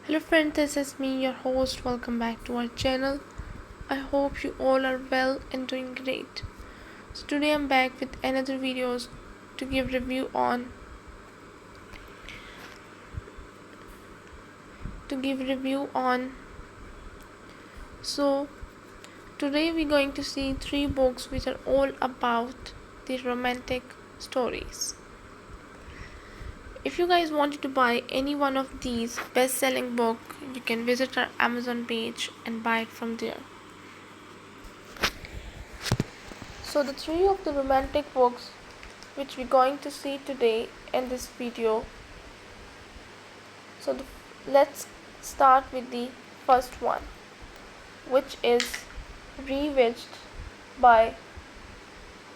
Hello friends, this is me, your host. Welcome back to our channel. I hope you all are well and doing great. So today I'm back with another videos to give review on so today we're going to see three books which are all about the romantic stories. If you guys wanted to buy any one of these best-selling book, you can visit our Amazon page and buy it from there. So the three of the romantic books which we're going to see today in this video. So let's start with the first one, which is ReWitched by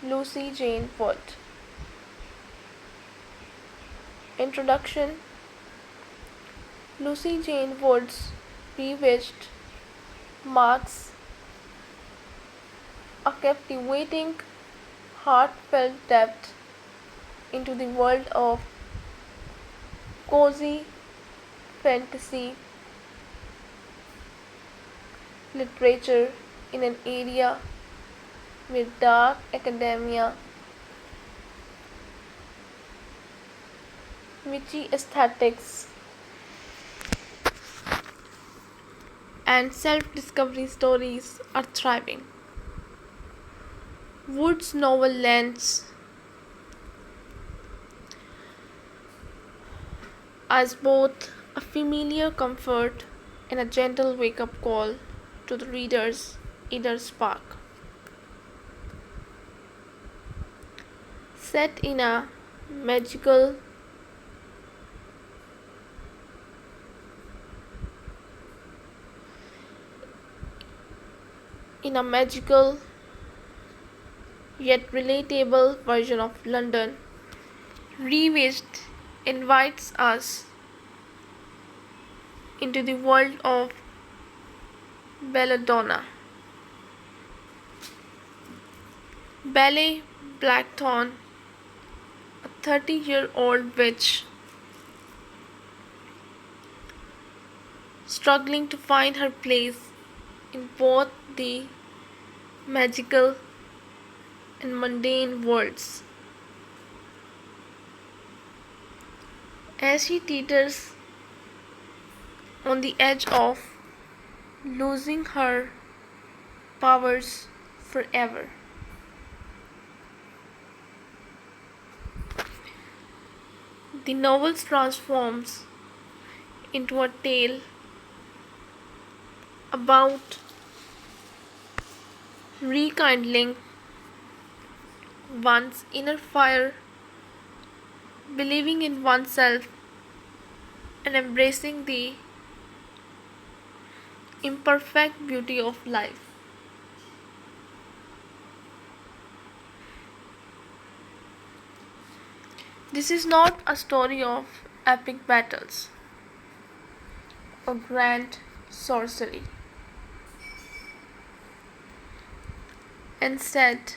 Lucy Jane Wood. Introduction. Lucy Jane Wood's ReWitched marks a captivating, heartfelt depth into the world of cozy fantasy literature in an area where dark academia, witchy aesthetics, and self-discovery stories are thriving. Wood's novel lends as both a familiar comfort and a gentle wake-up call to the reader's inner spark. Set in a magical yet relatable version of London, ReWitched invites us into the world of belladonna. Belle Blackthorn, a 30-year-old witch struggling to find her place in both the magical and mundane worlds. As she teeters on the edge of losing her powers forever. The novel transforms into a tale about rekindling one's inner fire, believing in oneself, and embracing the imperfect beauty of life. This is not a story of epic battles or grand sorcery. Instead,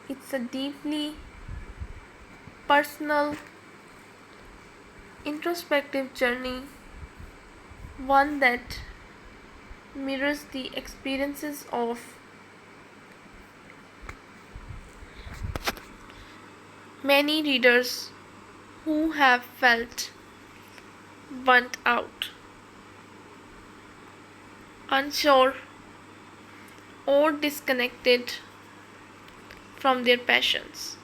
it's a deeply personal, introspective journey, one that mirrors the experiences of many readers who have felt burnt out, unsure, or disconnected from their passions.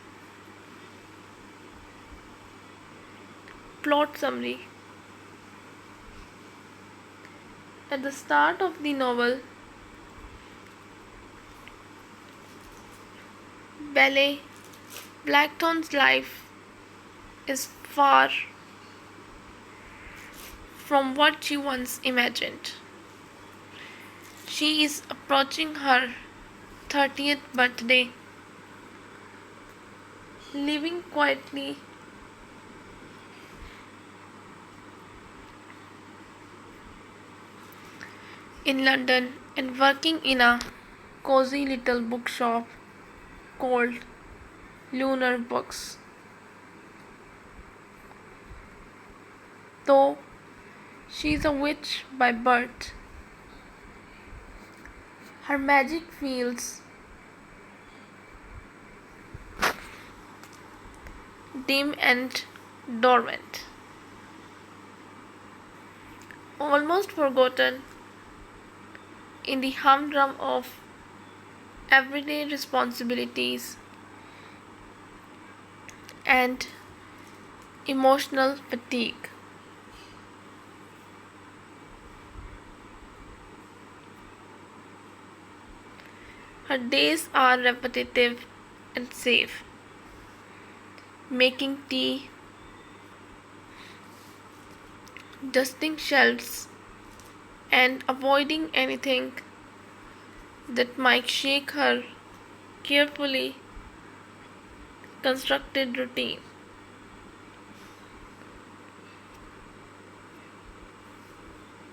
Plot summary. At the start of the novel, Belle Blackthorn's life is far from what she once imagined. She is approaching her 30th birthday, living quietly in London and working in a cozy little bookshop called Lunar Books. Though She is a witch by birth. Her magic feels dim and dormant, almost forgotten in the humdrum of everyday responsibilities and emotional fatigue. Her days are repetitive and safe, making tea, dusting shelves, and avoiding anything that might shake her carefully constructed routine.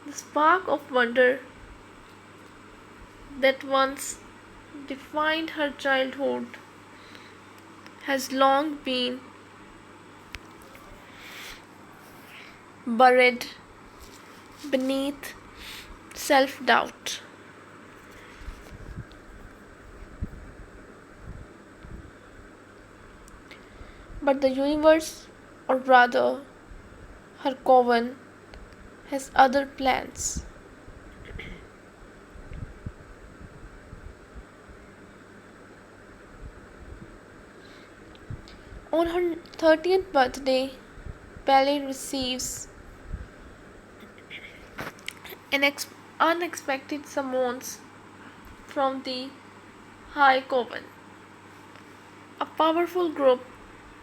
The spark of wonder that once defined her childhood has long been buried beneath self doubt. But the universe, or rather her coven, has other plans. On her 30th birthday, Ballet receives an unexpected summons from the High Coven, a powerful group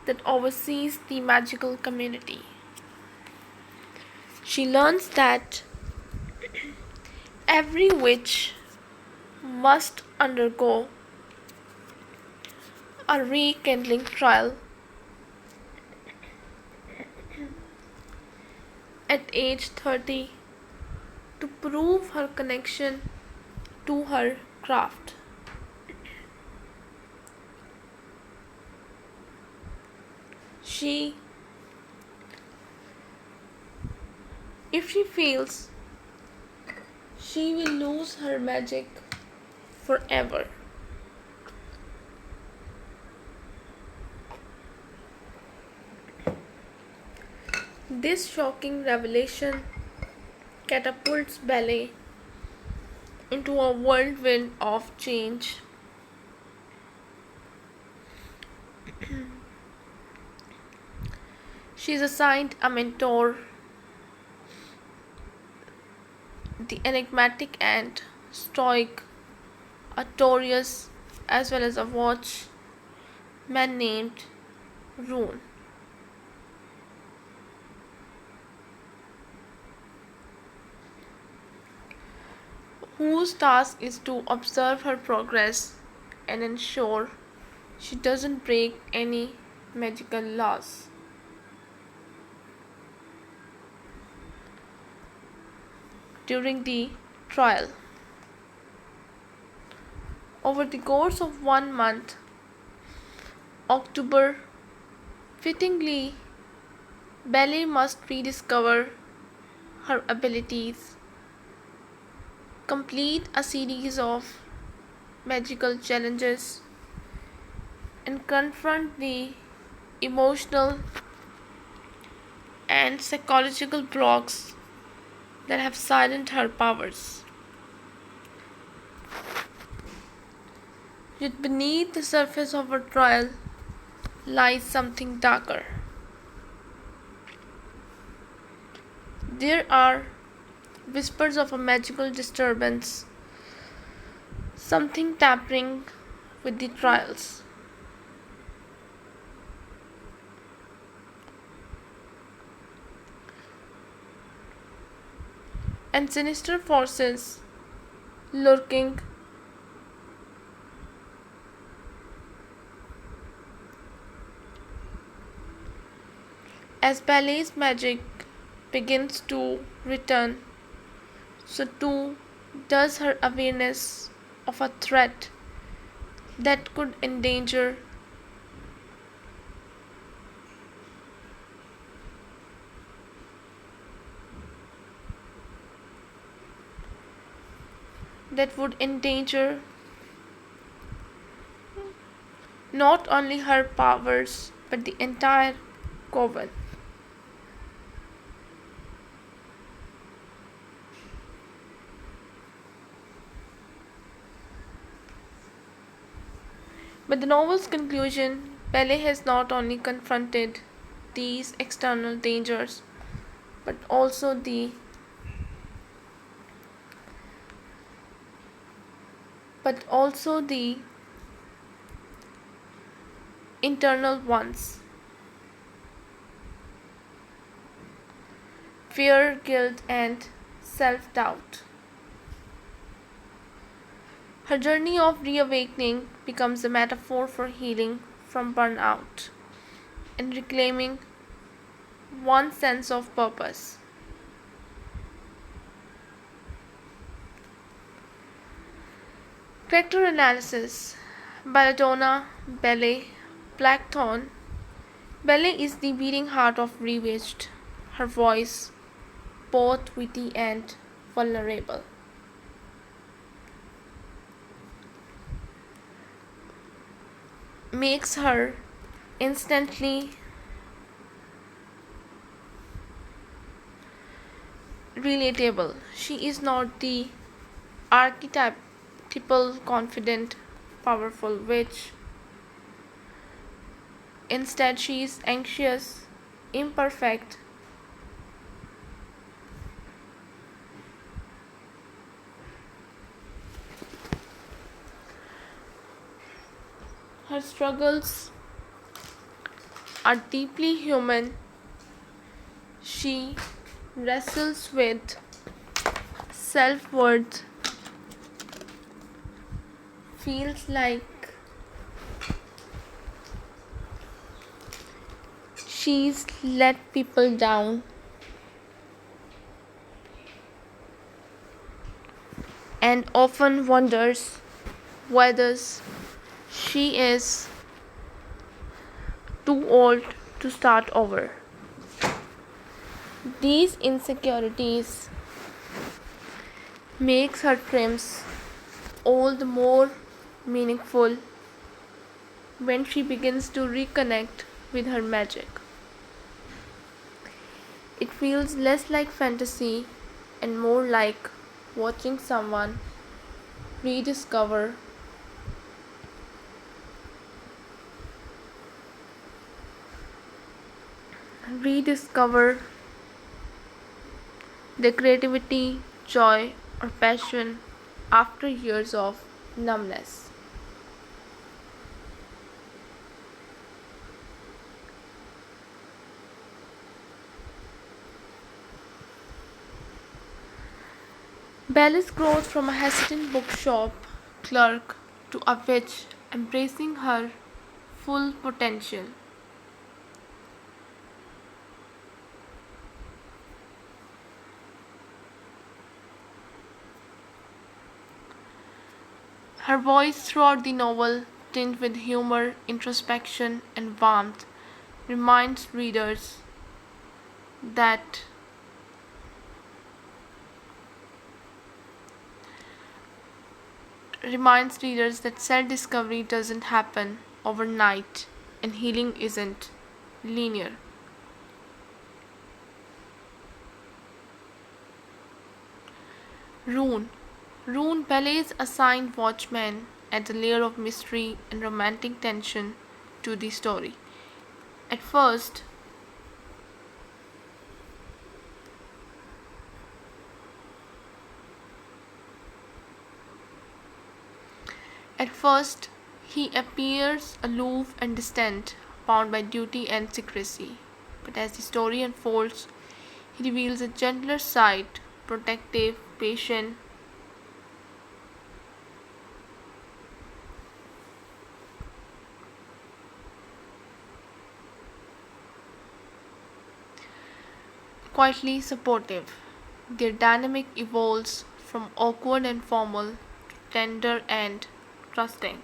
that oversees the magical community. She learns that every witch must undergo a rekindling trial at age 30 to prove her connection to her craft. She, if she fails, she will lose her magic forever. This shocking revelation catapults Ballet into a whirlwind of change. She is assigned a mentor, the enigmatic and stoic Artorius, as well as a watchman named Rune. Whose task is to observe her progress and ensure she doesn't break any magical laws. During the trial, over the course of 1 month, October, fittingly, Ballet must rediscover her abilities, complete a series of magical challenges, and confront the emotional and psychological blocks that have silenced her powers. Yet beneath the surface of her trial lies something darker. There are whispers of a magical disturbance, something tampering with the trials. And sinister forces lurking as Ballet's magic begins to return, so too does her awareness of a threat that could endanger that would endanger not only her powers but the entire coven. But the novel's conclusion, Pele has not only confronted these external dangers but also the internal ones: fear, guilt, and self-doubt. Her journey of reawakening becomes a metaphor for healing from burnout and reclaiming one's sense of purpose. Character analysis: Belladonna, Belle, Blackthorn. Belle is the beating heart of ReWitched. Her voice, both witty and vulnerable, makes her instantly relatable. She is not the archetypal confident, powerful witch. Instead, she is anxious, imperfect, her struggles are deeply human. She wrestles with self worth, feels like she's let people down, and often wonders whether she is too old to start over. These insecurities makes her trims all the more meaningful when she begins to reconnect with her magic. It feels less like fantasy and more like watching someone rediscover rediscover their creativity, joy, or passion after years of numbness. Belle's growth from a hesitant bookshop clerk to a witch embracing her full potential. Her voice throughout the novel, tinged with humor, introspection, and warmth, reminds readers that self-discovery doesn't happen overnight and healing isn't linear. Rune. Ballet's assigned watchman adds a layer of mystery and romantic tension to the story. At first, he appears aloof and distant, bound by duty and secrecy. But as the story unfolds, he reveals a gentler side, protective, patient, quietly supportive. Their dynamic evolves from awkward and formal to tender and trusting.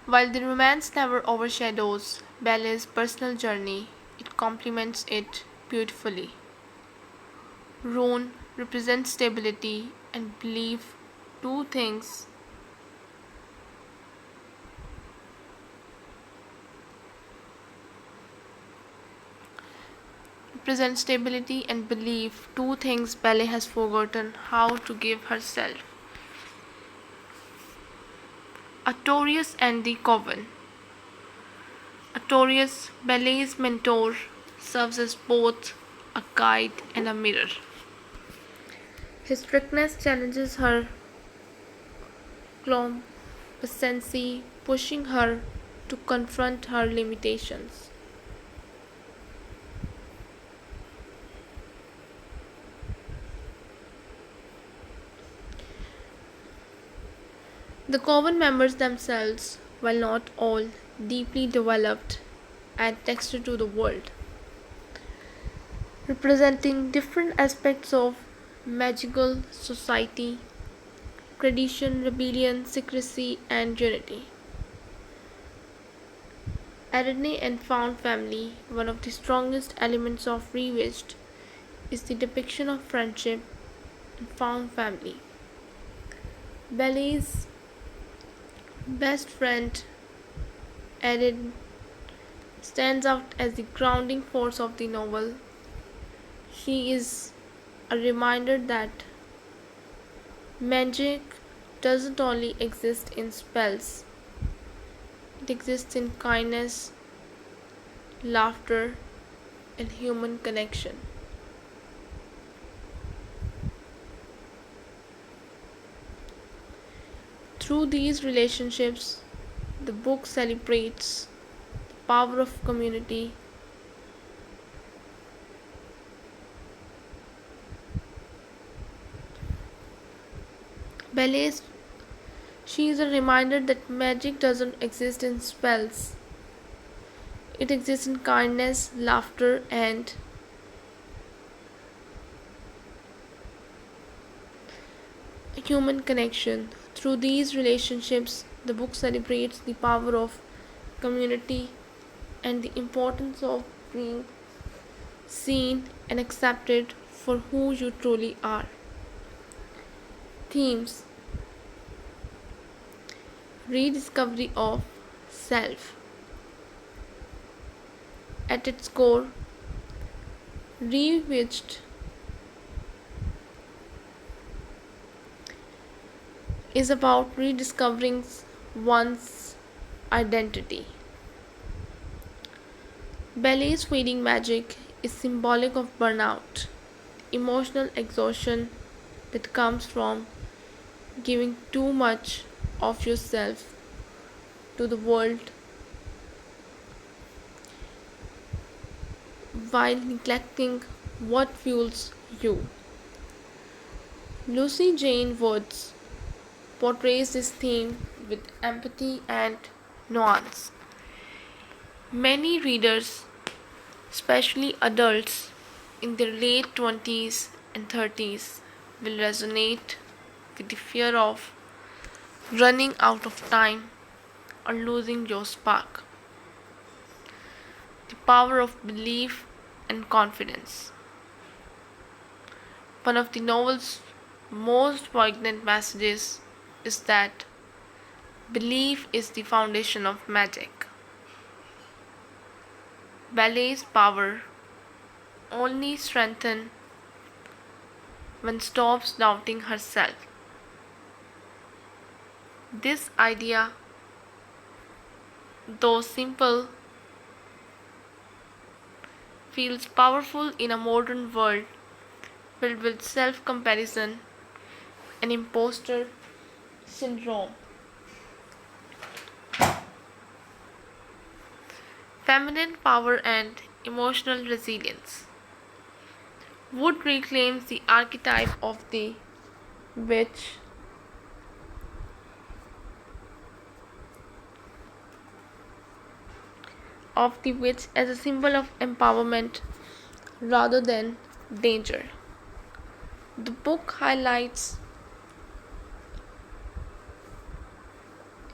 While the romance never overshadows Ballet's personal journey, it complements it beautifully. Roan represents stability and belief, two things Belle has forgotten how to give herself. Artorias and the Coven. Artorias, Belle's mentor, serves as both a guide and a mirror. His strictness challenges her complacency, pushing her to confront her limitations. The Coven members themselves, while not all deeply developed, add texture to the world, representing different aspects of magical society, tradition, rebellion, secrecy, and unity. Ariadne and found family, one of the strongest elements of ReWitched, is the depiction of friendship and found family. Belle's best friend, Ariadne, stands out as the grounding force of the novel. She is a reminder that magic doesn't only exist in spells, it exists in kindness, laughter, and human connection. Through these relationships, the book celebrates the power of community. Belle's She is a reminder that magic doesn't exist in spells. It exists in kindness, laughter, and human connection. Through these relationships, the book celebrates the power of community and the importance of being seen and accepted for who you truly are. Themes: rediscovery of self. At its core, ReWitched is about rediscovering one's identity. Belle's fading magic is symbolic of burnout, emotional exhaustion that comes from giving too much of yourself to the world while neglecting what fuels you. Lucy Jane Woods portrays this theme with empathy and nuance. Many readers, especially adults in their late 20s and 30s, will resonate with the fear of running out of time or losing your spark. The power of belief and confidence. One of the novel's most poignant messages is that belief is the foundation of magic. Belle's power only strengthens when stops doubting herself. This idea, though simple, feels powerful in a modern world filled with self comparison and imposter syndrome. Feminine power and emotional resilience. Wood reclaims the archetype witch of the witch as a symbol of empowerment rather than danger. The book highlights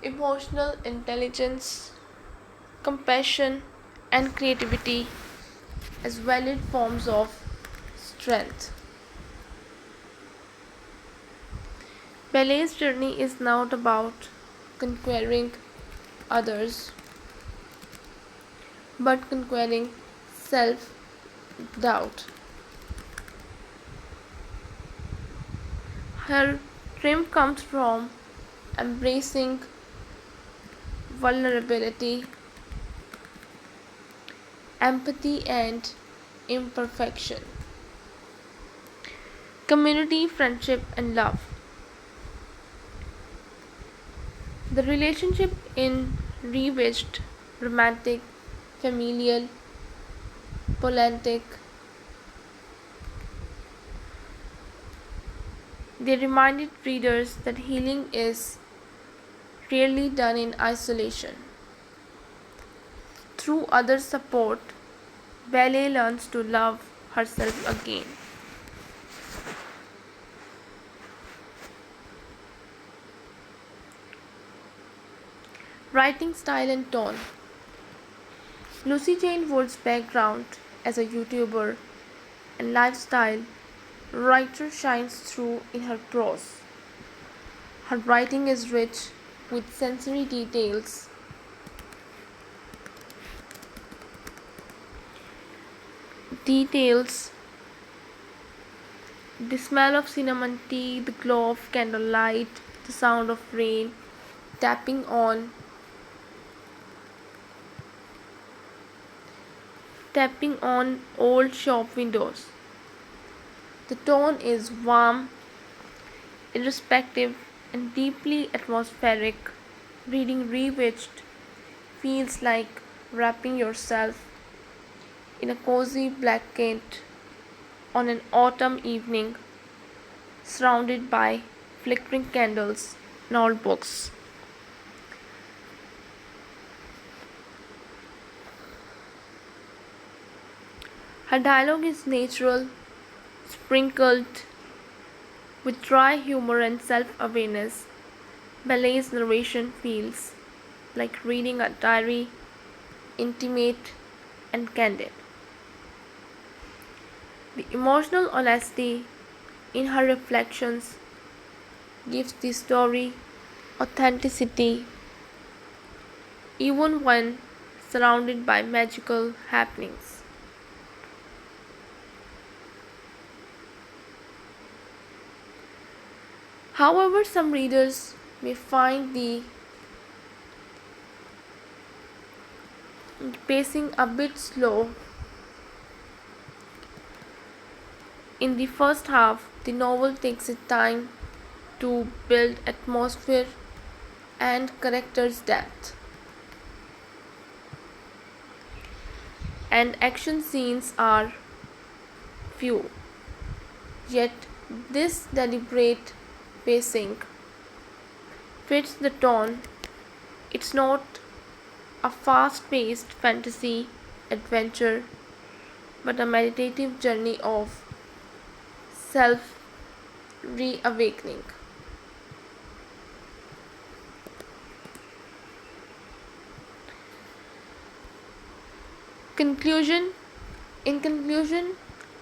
emotional intelligence, compassion, and creativity as valid forms of strength. Ballet's journey is not about conquering others but conquering self doubt. Her triumph comes from embracing vulnerability, empathy, and imperfection. Community, friendship, and love. The relationship in ReWitched, romantic, familial, politic, they reminded readers that healing is rarely done in isolation. Through other support, Ballet learns to love herself again. Writing style and tone. Lucy Jane Wood's background as a YouTuber and lifestyle writer shines through in her prose. Her writing is rich with sensory details, the smell of cinnamon tea, the glow of candlelight, the sound of rain tapping on old shop windows. The tone is warm, irrespective, and deeply atmospheric. Reading ReWitched feels like wrapping yourself in a cozy blanket on an autumn evening, surrounded by flickering candles and old books. Her dialogue is natural, sprinkled with dry humor and self-awareness. Ballet's narration feels like reading a diary, intimate and candid. The emotional honesty in her reflections gives the story authenticity even when surrounded by magical happenings. However, some readers may find the pacing a bit slow. In the first half, the novel takes its time to build atmosphere and characters' depth, and action scenes are few. Yet, this deliberate pacing fits the tone. It's not a fast paced fantasy adventure, but a meditative journey of self reawakening. Conclusion. In conclusion,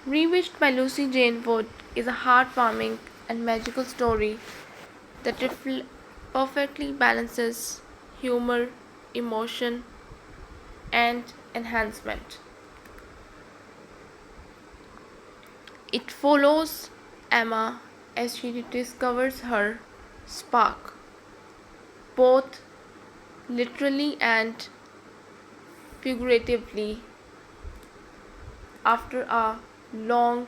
ReWitched by Lucy Jane Wood is a heartwarming and magical story that perfectly balances humor, emotion, and enhancement. It follows Emma as she discovers her spark, both literally and figuratively, after a long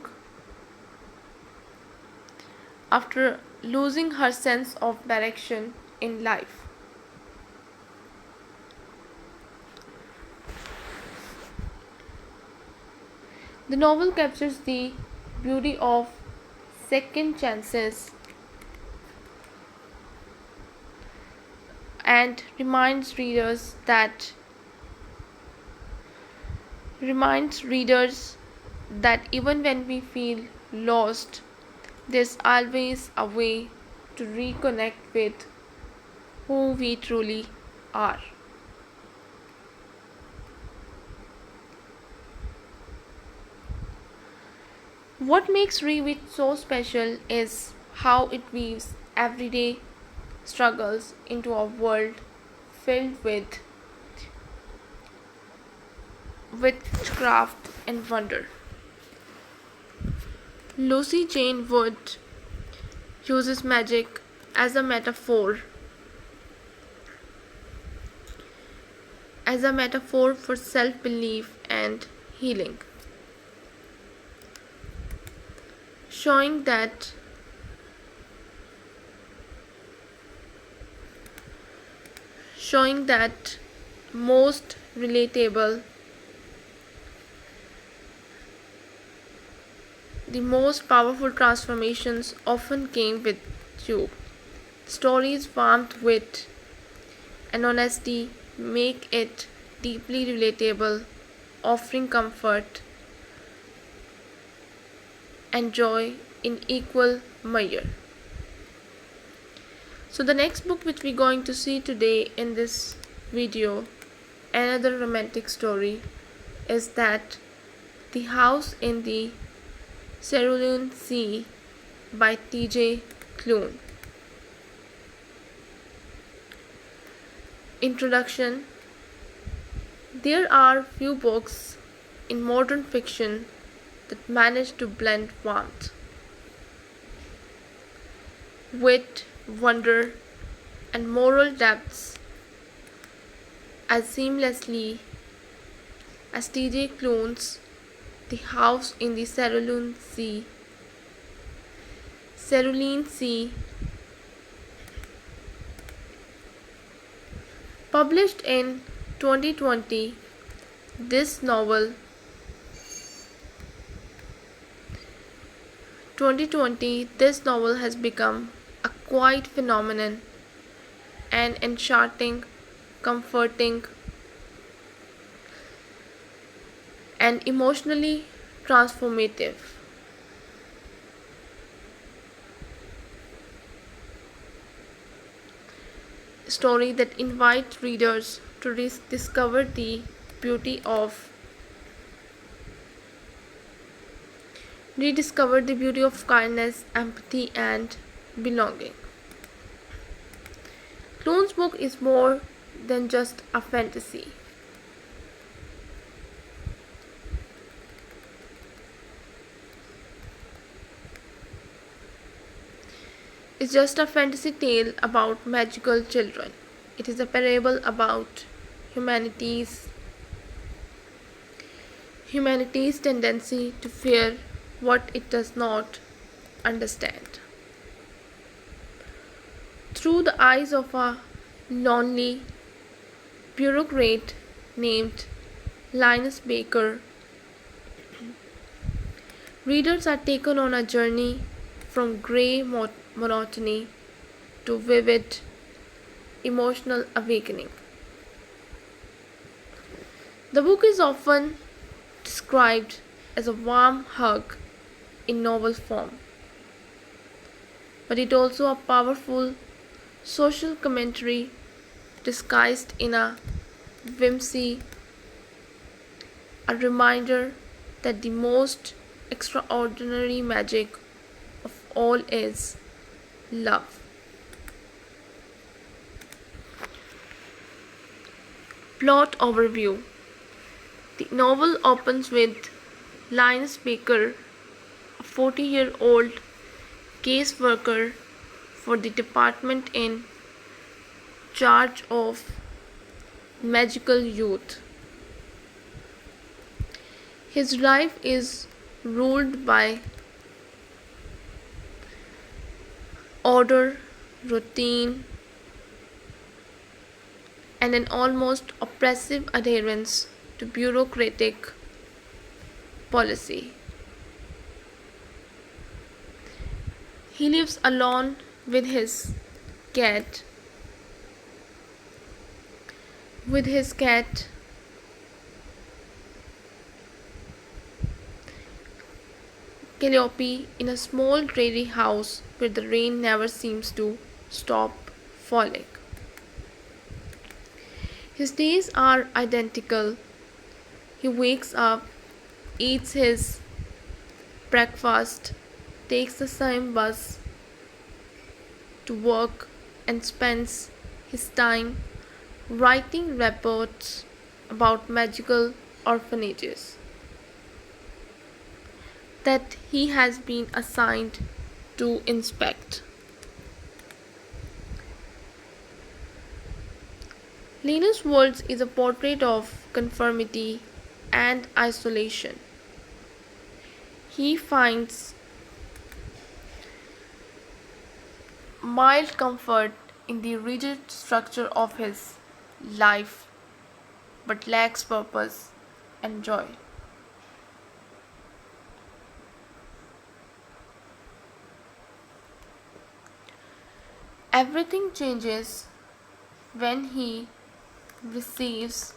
after losing her sense of direction in life. The novel captures the beauty of second chances and reminds readers that even when we feel lost, there's always a way to reconnect with who we truly are. What makes ReWitched so special is how it weaves everyday struggles into a world filled with witchcraft and wonder. Lucy Jane Wood uses magic as a metaphor for self-belief and healing, showing that most relatable the most powerful transformations often came with you. Stories warmth, wit, and honesty make it deeply relatable, offering comfort and joy in equal measure. So the next book which we're going to see today in this video, another romantic story, is that The House in the Cerulean Sea by T.J. Klune. Introduction. There are few books in modern fiction that manage to blend warmth, wit, wonder, and moral depths as seamlessly as T.J. Klune's The House in the Cerulean Sea, published in 2020. This novel has become a quiet phenomenon, an enchanting, comforting, and emotionally transformative story that invites readers to discover the beauty of kindness, empathy, and belonging. Klune's book is more than just a fantasy. It's just a fantasy tale about magical children. It is a parable about humanity's tendency to fear what it does not understand. Through the eyes of a lonely bureaucrat named Linus Baker, readers are taken on a journey from grey monotony to vivid emotional awakening. The book is often described as a warm hug in novel form, but it also a powerful social commentary disguised in a whimsy, a reminder that the most extraordinary magic of all is love. Plot overview. The novel opens with Linus Baker, a 40-year-old caseworker for the department in charge of magical youth. His life is ruled by order, routine, and an almost oppressive adherence to bureaucratic policy. He lives alone with his cat, Calliope, in a small dreary house where the rain never seems to stop falling. His days are identical. He wakes up, eats his breakfast, takes the same bus to work, and spends his time writing reports about magical orphanages that he has been assigned to inspect. Linus' world is a portrait of conformity and isolation. He finds mild comfort in the rigid structure of his life but lacks purpose and joy. Everything changes when he receives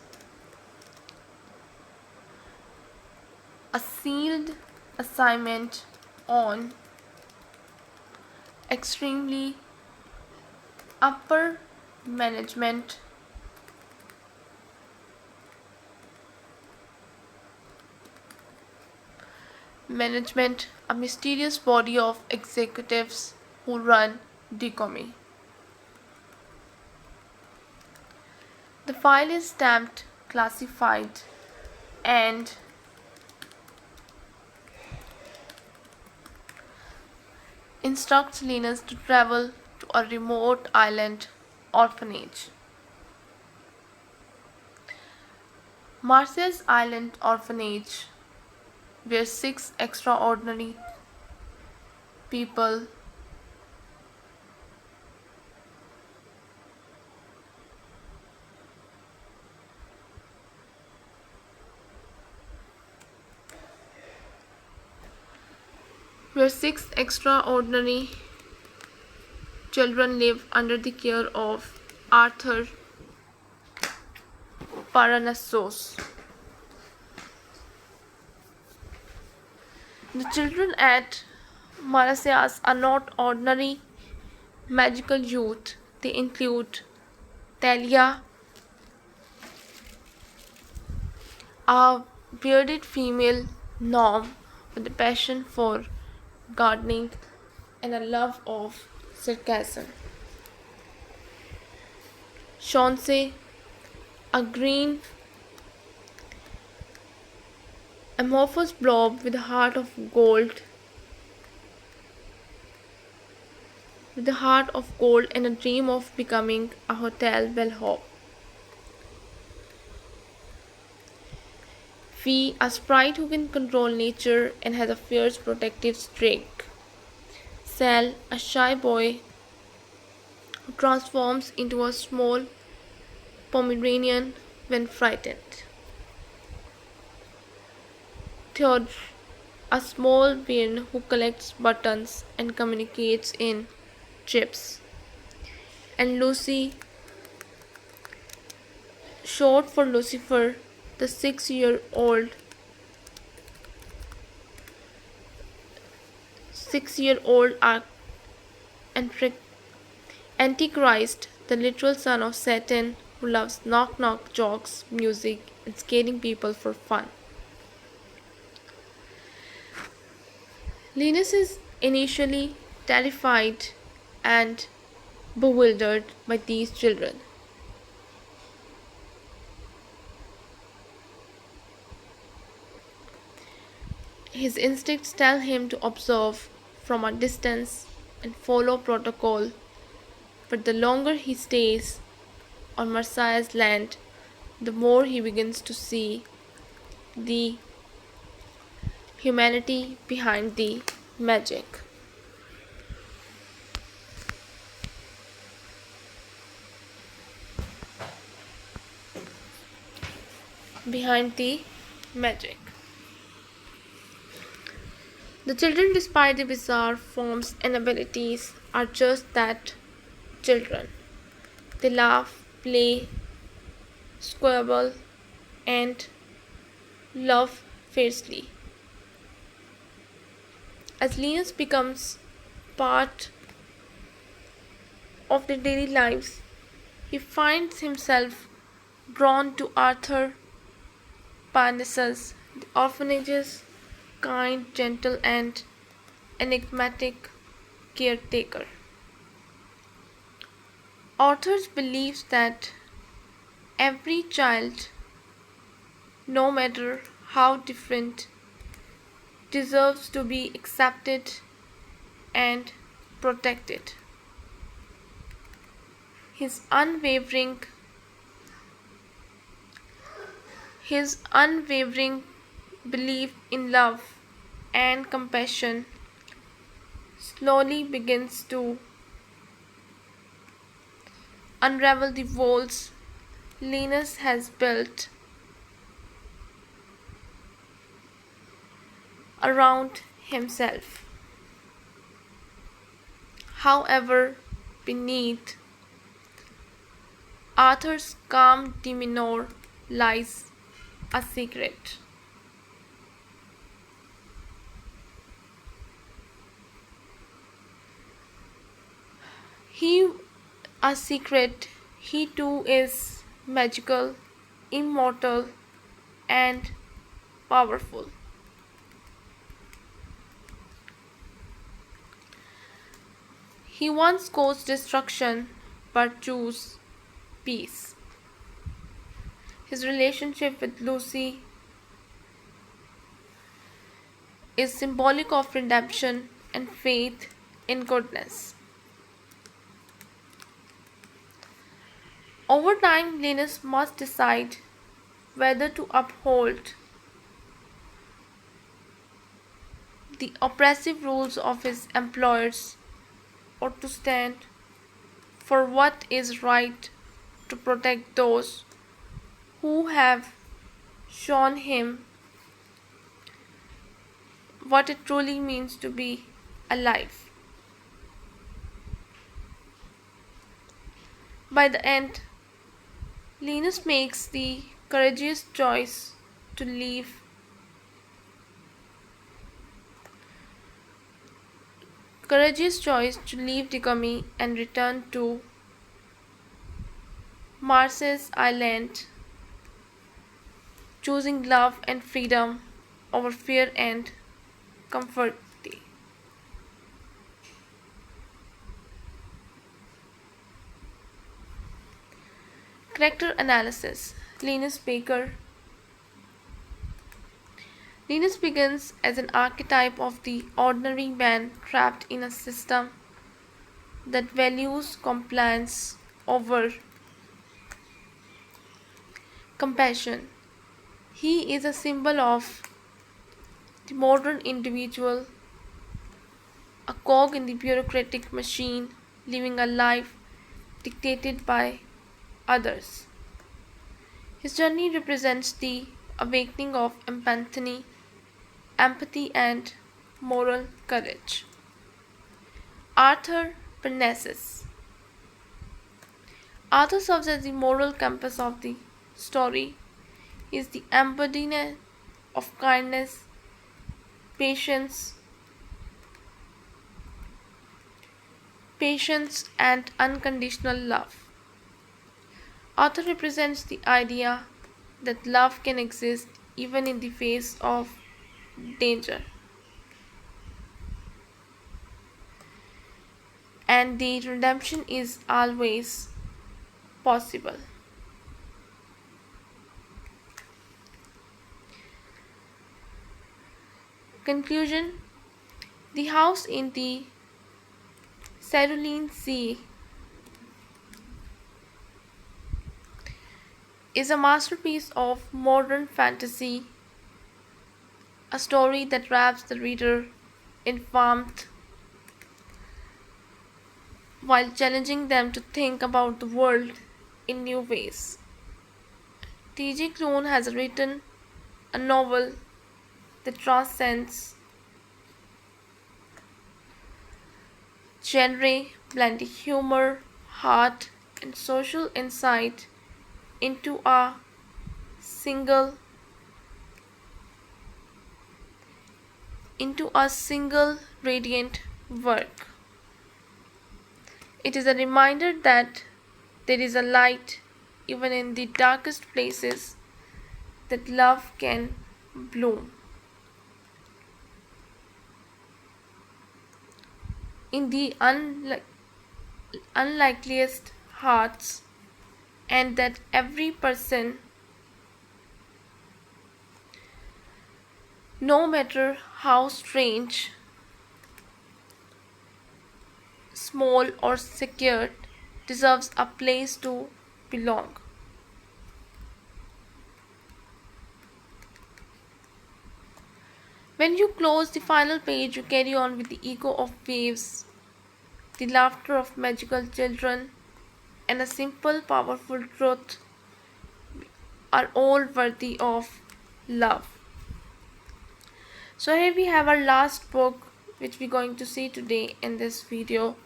a sealed assignment on extremely upper management a mysterious body of executives who run Decomi. The file is stamped classified and instructs Linus to travel to a remote island orphanage. Marcia's Island Orphanage, where six extraordinary people where six extraordinary children live under the care of Arthur Paranassos. The children at Marasias are not ordinary magical youth. They include Talia, a bearded female gnome with a passion for gardening and a love of sarcasm. Chauncey, a green amorphous blob with a heart of gold and a dream of becoming a hotel bellhop. Fee, a sprite who can control nature and has a fierce protective streak. Sal, a shy boy who transforms into a small Pomeranian when frightened. Theodore, a small being who collects buttons and communicates in chips. And Lucy, short for Lucifer, the 6-year-old Antichrist, the literal son of Satan, who loves knock-knock jokes, music, and scaring people for fun. Linus is initially terrified and bewildered by these children. His instincts tell him to observe from a distance and follow protocol, but the longer he stays on Marsia's land, the more he begins to see the humanity behind the magic. Behind the magic. The children, despite their bizarre forms and abilities, are just that, children. They laugh, play, squabble, and love fiercely. As Linus becomes part of their daily lives, he finds himself drawn to Arthur Parnassus, the orphanage's kind, gentle, and enigmatic caretaker. Authors believe that every child, no matter how different, deserves to be accepted and protected. His unwavering his unwavering belief in love and compassion slowly begins to unravel the walls Linus has built around himself. However, beneath Arthur's calm demeanor lies a secret. He a secret he too is magical, immortal, and powerful. He once caused destruction but chose peace. His relationship with Lucy is symbolic of redemption and faith in goodness. Over time, Linus must decide whether to uphold the oppressive rules of his employers or to stand for what is right, to protect those who have shown him what it truly means to be alive. By the end, Linus makes the to leave courageous choice to leave Digami and return to Mars's island, choosing love and freedom over fear and comfort. Character analysis. Linus Baker. Linus begins as an archetype of the ordinary man trapped in a system that values compliance over compassion. He is a symbol of the modern individual, a cog in the bureaucratic machine, living a life dictated by others. His journey represents the awakening of empathy, and moral courage. Arthur Parnassus. Arthur serves as the moral compass of the story. He is the embodiment of kindness, patience, and unconditional love. Arthur represents the idea that love can exist even in the face of danger, and the redemption is always possible. Conclusion. The house in the Cerulean Sea is a masterpiece of modern fantasy, a story that wraps the reader in warmth while challenging them to think about the world in new ways. T.J. Klune has written a novel that transcends genre, blending humor, heart, and social insight into a single radiant work. It is a reminder that there is a light even in the darkest places, that love can bloom. in the unlikeliest hearts, and that every person, no matter how strange, small, or secured, deserves a place to belong. When you close the final page, you carry on with the echo of waves, the laughter of magical children, and a simple, powerful truth are all worthy of love. So, here we have our last book, which we're going to see today in this video,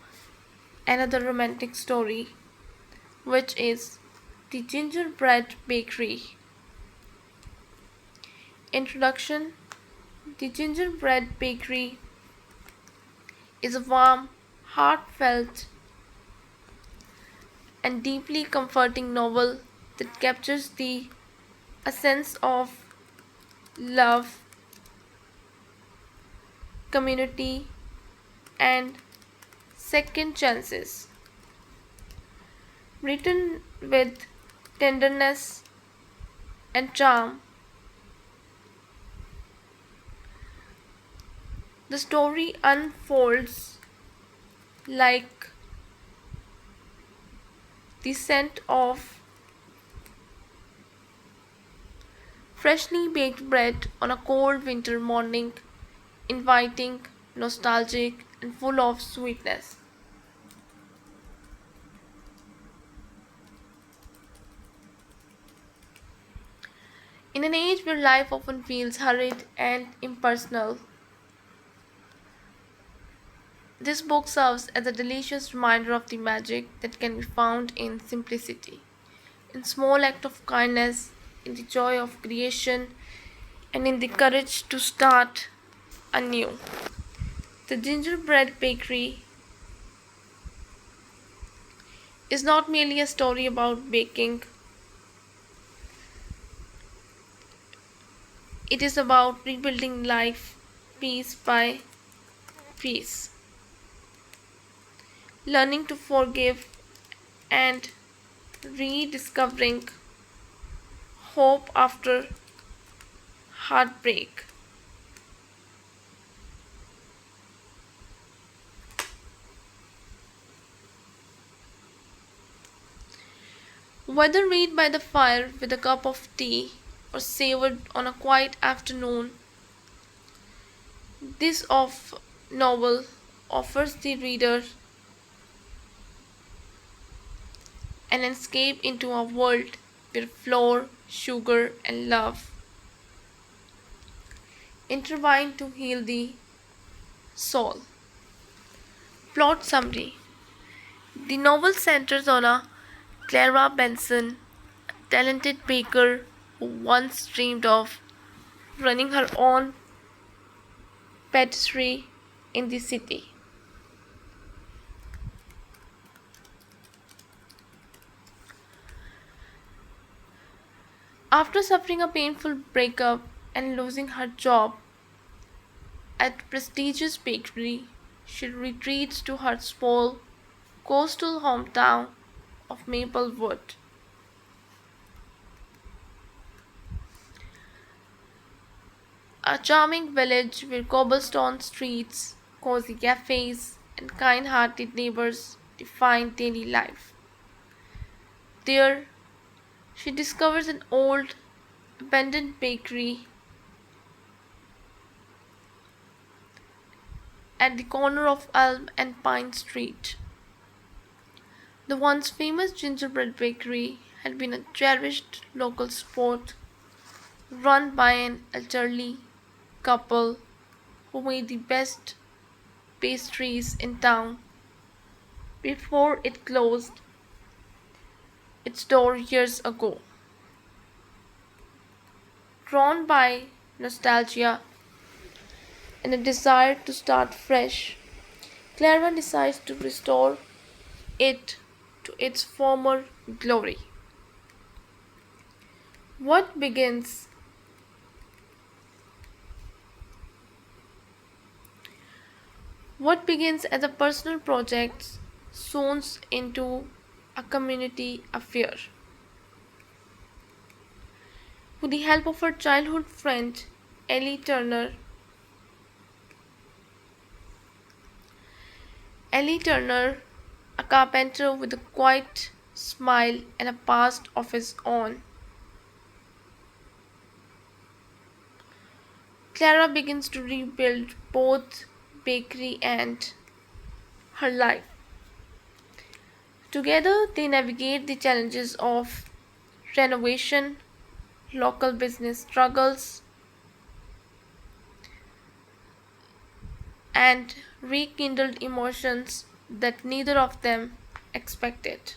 another romantic story, which is The Gingerbread Bakery. Introduction. The Gingerbread Bakery is a warm, heartfelt, and deeply comforting novel that captures the essence of love, community, and second chances. Written with tenderness and charm, the story unfolds like the scent of freshly baked bread on a cold winter morning, inviting, nostalgic, and full of sweetness. In an age where life often feels hurried and impersonal, this book serves as a delicious reminder of the magic that can be found in simplicity, in small acts of kindness, in the joy of creation, and in the courage to start anew. The Gingerbread Bakery is not merely a story about baking, it is about rebuilding life piece by piece, learning to forgive, and rediscovering hope after heartbreak. Whether read by the fire with a cup of tea or savored on a quiet afternoon, this of novel offers the reader an escape into a world where flour, sugar, and love intertwine to heal the soul. Plot summary. The novel centers on a Clara Benson, a talented baker who once dreamed of running her own patisserie in the city. After suffering a painful breakup and losing her job at a prestigious bakery, she retreats to her small coastal hometown of Maplewood. A charming village where cobblestone streets, cozy cafes, and kind hearted neighbors define daily life. There, she discovers an old, abandoned bakery at the corner of Elm and Pine Street. The once famous gingerbread bakery had been a cherished local sport run by an elderly couple who made the best pastries in town before it closed its door years ago. Drawn by nostalgia and a desire to start fresh, Clara decides to restore it to its former glory. What begins What begins as a personal project soon into a community affair. With the help of her childhood friend Ellie Turner, Ellie Turner, a carpenter with a quiet smile and a past of his own, Clara begins to rebuild both bakery and her life. Together, they navigate the challenges of renovation, local business struggles, and rekindled emotions that neither of them expected.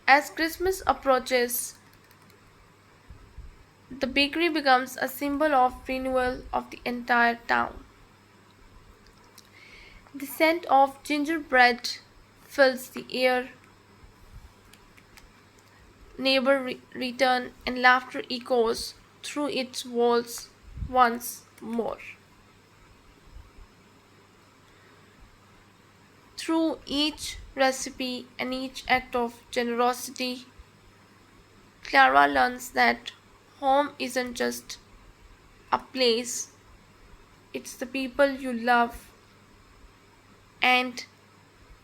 As Christmas approaches, the bakery becomes a symbol of renewal of the entire town. The scent of gingerbread fills the air, neighbor return, and laughter echoes through its walls once more. Through each recipe and each act of generosity, Clara learns that home isn't just a place, it's the people you love and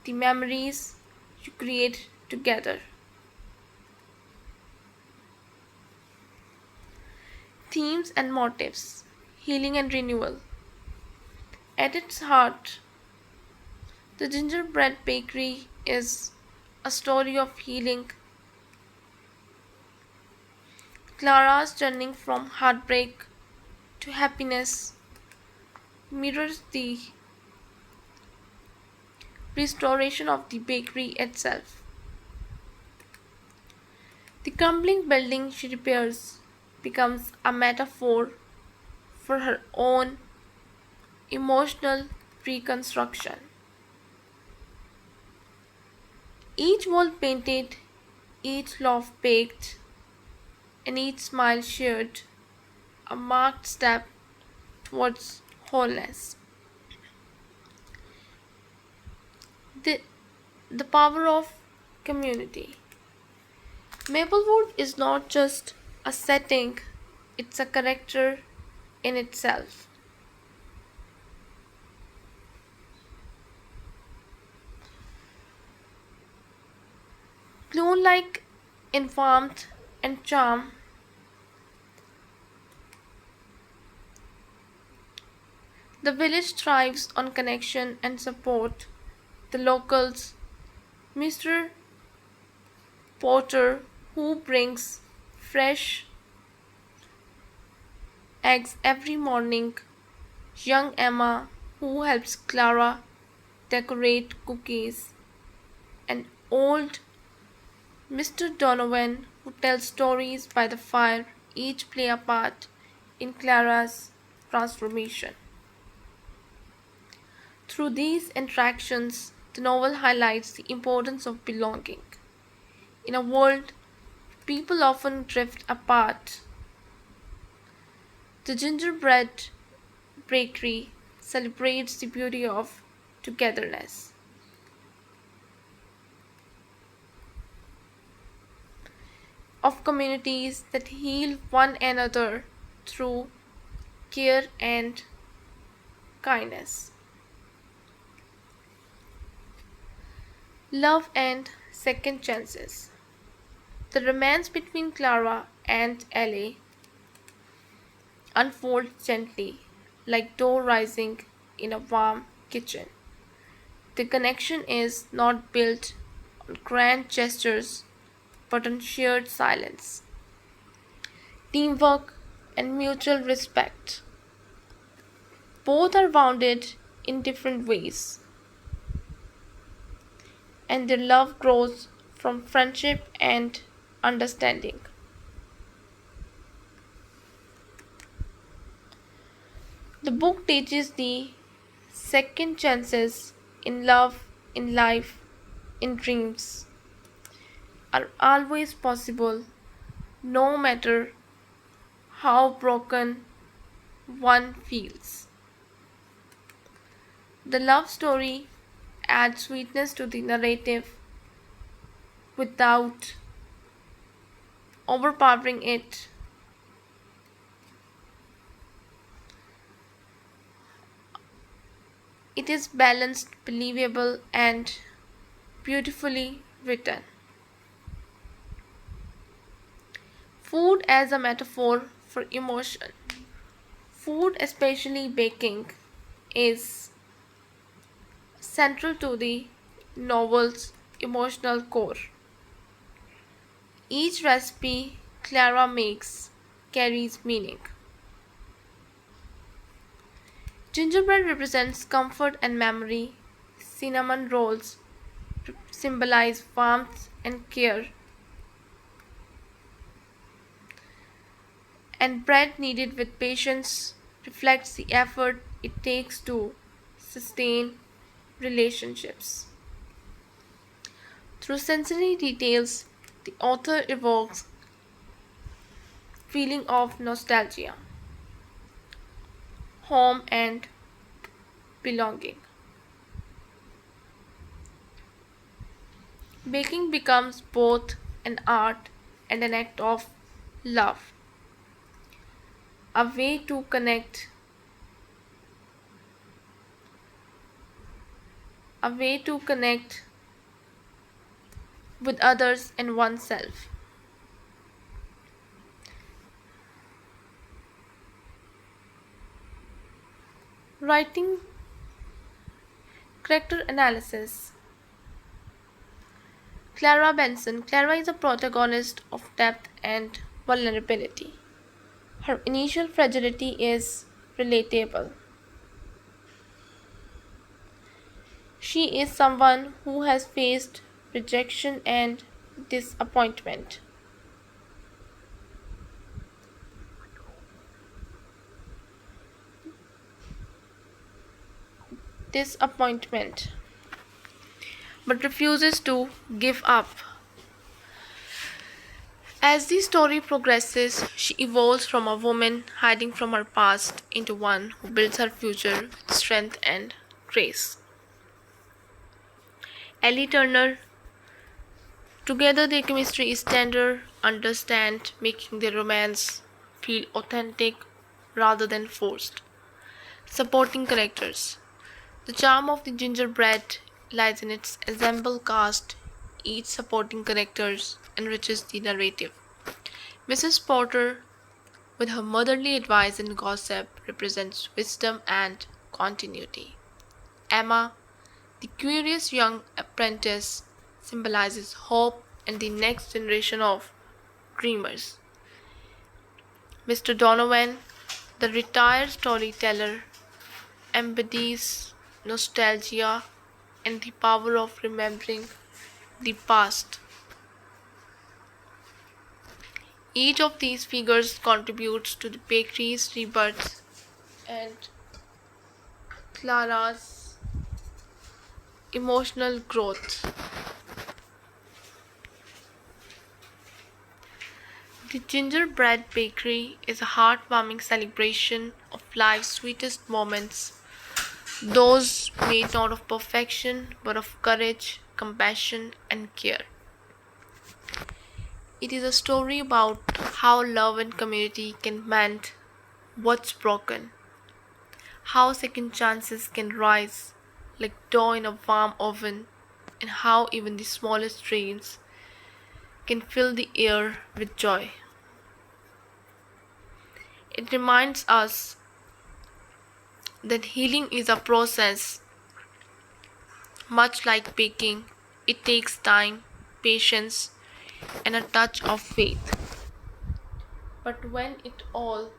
the memories you create together. Themes and motives, healing and renewal. At its heart, the Gingerbread Bakery is a story of healing. Clara's journey from heartbreak to happiness mirrors the restoration of the bakery itself. The crumbling building she repairs becomes a metaphor for her own emotional reconstruction. Each wall painted, each loaf baked, and each smile shared, a marked step towards wholeness. The, the power of community. Maplewood is not just a setting, it's a character in itself. Klune like in warmth and charm, the village thrives on connection and support. The locals, Mr. Porter, who brings fresh eggs every morning, young Emma, who helps Clara decorate cookies, and old Mr. Donovan, who tells stories by the fire, each play a part in Clara's transformation. Through these interactions, the novel highlights the importance of belonging. In a world where people often drift apart, the gingerbread bakery celebrates the beauty of togetherness. Of communities that heal one another through care and kindness. Love and second chances. The romance between Clara and Ellie unfolds gently, like dough rising in a warm kitchen. The connection is not built on grand gestures but on shared silence, teamwork, and mutual respect. Both are wounded in different ways, and their love grows from friendship and understanding. The book teaches the second chances in love, in life, in dreams are always possible, no matter how broken one feels. The love story adds sweetness to the narrative without overpowering it. It is balanced, believable, and beautifully written. Food as a metaphor for emotion. Food, especially baking, is central to the novel's emotional core. Each recipe Clara makes carries meaning. Gingerbread represents comfort and memory. Cinnamon rolls symbolize warmth and care. And bread kneaded with patience reflects the effort it takes to sustain relationships. Through sensory details, the author evokes feeling of nostalgia, home and belonging. Baking becomes both an art and an act of love, a way to connect with others and oneself. Writing character analysis. Clara Benson. Clara is a protagonist of depth and vulnerability. Her initial fragility is relatable. She is someone who has faced rejection and disappointment. Disappointment, but refuses to give up. As the story progresses, she evolves from a woman hiding from her past into one who builds her future with strength and grace. Ellie Turner. Together, their chemistry is tender, understand, making their romance feel authentic rather than forced. Supporting characters. The charm of the gingerbread lies in its ensemble cast. Each supporting character enriches the narrative. Mrs. Potter, with her motherly advice and gossip, represents wisdom and continuity. Emma, the curious young apprentice, symbolizes hope and the next generation of dreamers. Mr. Donovan, the retired storyteller, embodies nostalgia and the power of remembering the past. Each of these figures contributes to the bakery's rebirth and Clara's emotional growth. The Gingerbread Bakery is a heartwarming celebration of life's sweetest moments, those made not of perfection but of courage, compassion, and care. It is a story about how love and community can mend what's broken, how second chances can rise like dough in a warm oven, and how even the smallest dreams can fill the air with joy. It reminds us that healing is a process, much like baking. It takes time, patience, and a touch of faith. But when it all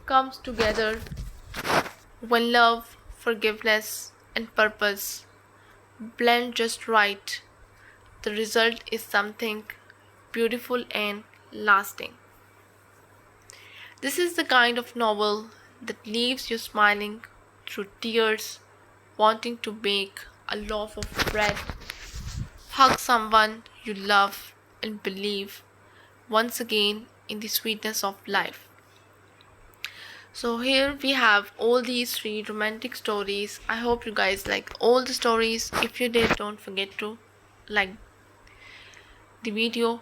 comes together, when love, forgiveness, and purpose blend just right, the result is something beautiful and lasting. This is the kind of novel that leaves you smiling through tears, wanting to bake a loaf of bread, hug someone you love, and believe once again in the sweetness of life. So here we have all these 3 romantic stories. I hope you guys like all the stories. If you did, don't forget to like the video.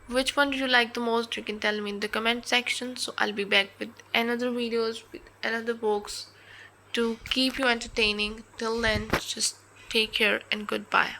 Which one did you like the most? You can tell me in the comment section. So I'll be back with another videos with another books to keep you entertaining. Till then, just take care and goodbye.